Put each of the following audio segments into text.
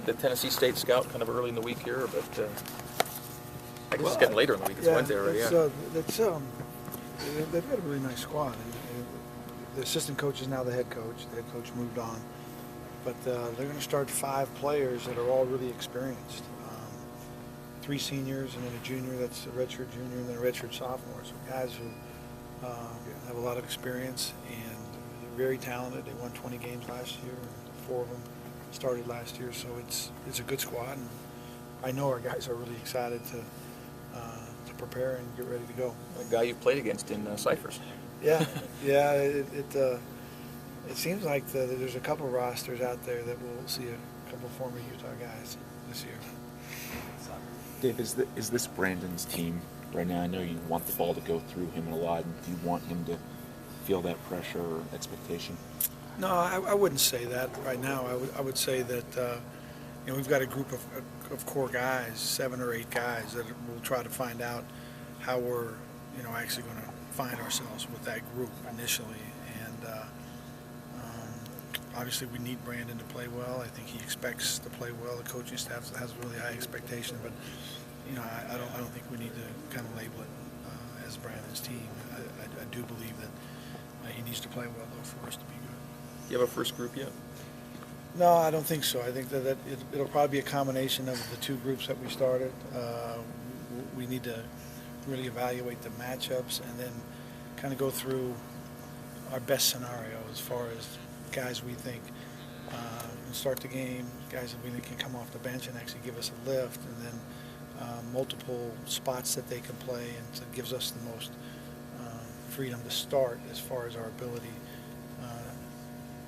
the Tennessee State scout kind of early in the week here, but I guess it's getting later in the week. It's Wednesday already. They've got a really nice squad. The assistant coach is now the head coach. The head coach moved on. But they're going to start 5 players that are all really experienced. 3 seniors and then a junior that's a redshirt junior and then a redshirt sophomore. So guys who have a lot of experience and they're very talented. They won 20 games last year. 4 of them started last year. So it's a good squad. And I know our guys are really excited to prepare and get ready to go. A guy you've played against in Cyphers. Yeah. It seems like there's a couple rosters out there that we'll see a couple former Utah guys this year. Dave, is this Brandon's team right now? I know you want the ball to go through him a lot, and do you want him to feel that pressure or expectation? No, I wouldn't say that right now. I would say that we've got a group of core guys, 7 or 8 guys that we'll try to find out how we're actually going to find ourselves with that group initially. And obviously we need Brandon to play well. I think he expects to play well. The coaching staff has a really high expectation, but I don't think we need to kind of label it as Brandon's team. I do believe that he needs to play well though for us to be good. Do you have a first group yet? No, I don't think so. I think that it'll probably be a combination of the 2 groups that we started. We need to really evaluate the matchups and then kind of go through our best scenario as far as guys we think can start the game, guys that we think can come off the bench and actually give us a lift, and then multiple spots that they can play, and so it gives us the most freedom to start as far as our ability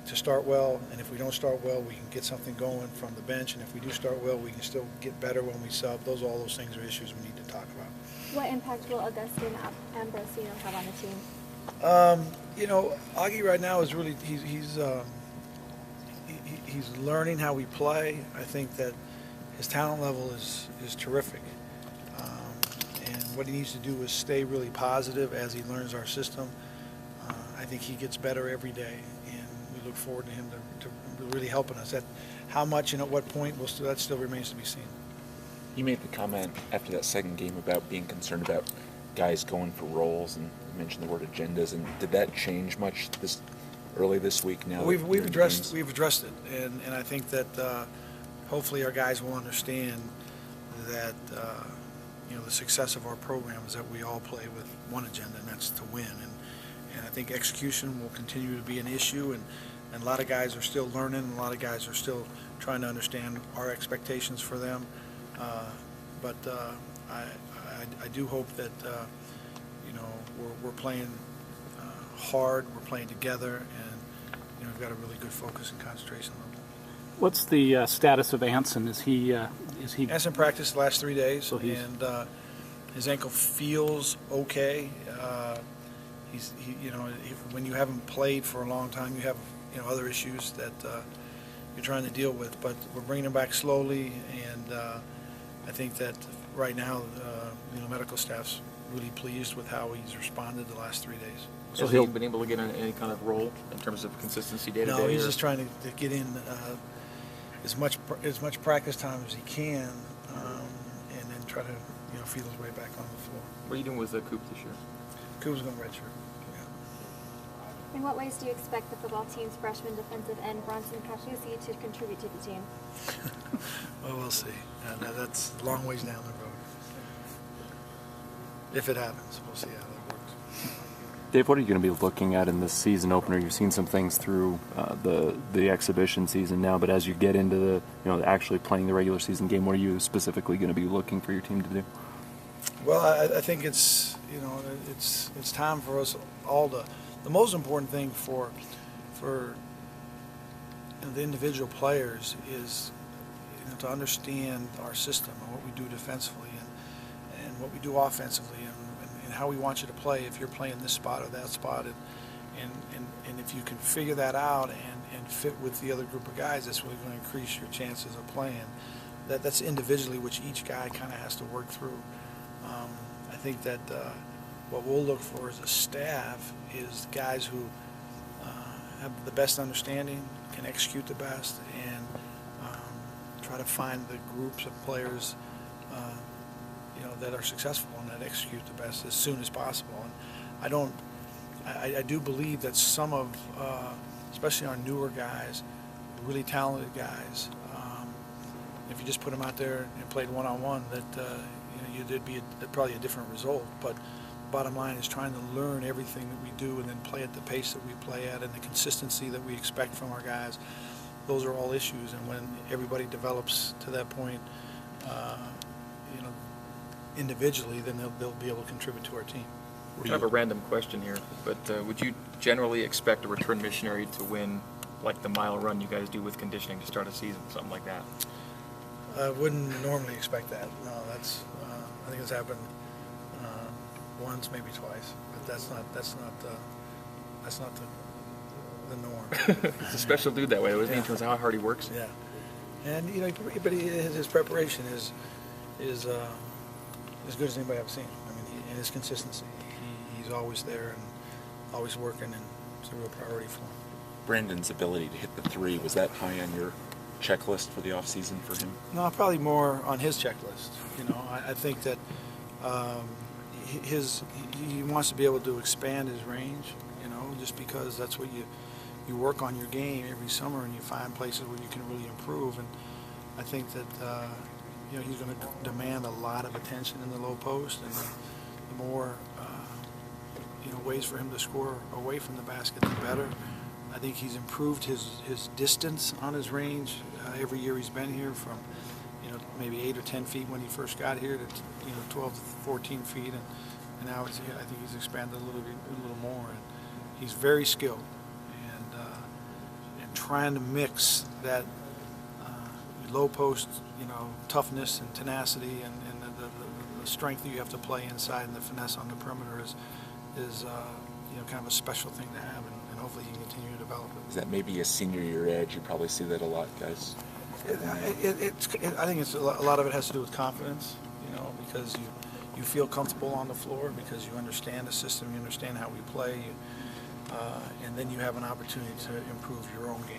to start well. And if we don't start well, we can get something going from the bench, and if we do start well, we can still get better when we sub. All those things are issues we need to talk about. What impact will Augustin Ambrosino have on the team? Augie right now is really he's learning how we play. I think that his talent level is terrific, and what he needs to do is stay really positive as he learns our system. I think he gets better every day, and we look forward to him to really helping us. At how much and at what point, that still remains to be seen. You made the comment after that second game about being concerned about guys going for roles, and you mentioned the word agendas. And did that change much early this week? Now we've addressed it, and I think that hopefully our guys will understand that the success of our program is that we all play with one agenda, and that's to win. And I think execution will continue to be an issue, and a lot of guys are still learning, and a lot of guys are still trying to understand our expectations for them. But I do hope that we're playing hard, we're playing together, and we've got a really good focus and concentration level. What's the status of Anson? Is he? Anson practiced the last 3 days, so and his ankle feels okay. When you haven't played for a long time, you have other issues that you're trying to deal with. But we're bringing him back slowly, and I think that right now, medical staff's really pleased with how he's responded the last 3 days. So has he been able to get in any kind of role in terms of consistency day to day? No, he's just trying to get in as much practice time as he can, and then try to feel his way back on the floor. What are you doing with Coop this year? Coop's going to redshirt. In what ways do you expect the football team's freshman defensive end Bronson Cachusi to contribute to the team? Well, we'll see. That's a long ways down the road. If it happens, we'll see how that works. Dave, what are you going to be looking at in this season opener? You've seen some things through the exhibition season now, but as you get into the actually playing the regular season game, what are you specifically going to be looking for your team to do? Well, I think it's time for us all to. The most important thing for the individual players is to understand our system and what we do defensively and what we do offensively and how we want you to play if you're playing this spot or that spot, and if you can figure that out and fit with the other group of guys, that's really going to increase your chances of playing. That's individually, which each guy kind of has to work through. I think that what we'll look for as a staff is guys who have the best understanding, can execute the best, and try to find the groups of players, that are successful and that execute the best as soon as possible. And I do believe that some of, especially our newer guys, really talented guys, if you just put them out there and played one-on-one, that there'd be probably a different result. But bottom line is trying to learn everything that we do and then play at the pace that we play at and the consistency that we expect from our guys. Those are all issues, and when everybody develops to that point, individually, then they'll be able to contribute to our team. Kind of a random question here, but would you generally expect a return missionary to win like the mile run you guys do with conditioning to start a season, something like that? I wouldn't normally expect that. No, that's I think it's happened once, maybe twice, but that's not the norm. It's a special dude that way, isn't he? In terms of how hard he works. Yeah, and but his preparation is as good as anybody I've seen. I mean, and his consistency. He's always there and always working, and it's a real priority for him. Brandon's ability to hit the three, was that high on your checklist for the offseason for him? No, probably more on his checklist. I think that he wants to be able to expand his range, just because that's what you work on your game every summer, and you find places where you can really improve. And I think that he's going to demand a lot of attention in the low post, and the more ways for him to score away from the basket, the better. I think he's improved his distance on his range every year he's been here, from maybe 8 or 10 feet when he first got here to 12 to 14 feet, and now I think he's expanded a little more. And he's very skilled, and trying to mix that low post toughness and tenacity and the strength that you have to play inside and the finesse on the perimeter is kind of a special thing to have, and hopefully he can continue to develop it. Is that maybe a senior year edge? You probably see that a lot, guys. I think a lot of it has to do with confidence, because you feel comfortable on the floor because you understand the system, you understand how we play, and then you have an opportunity to improve your own game.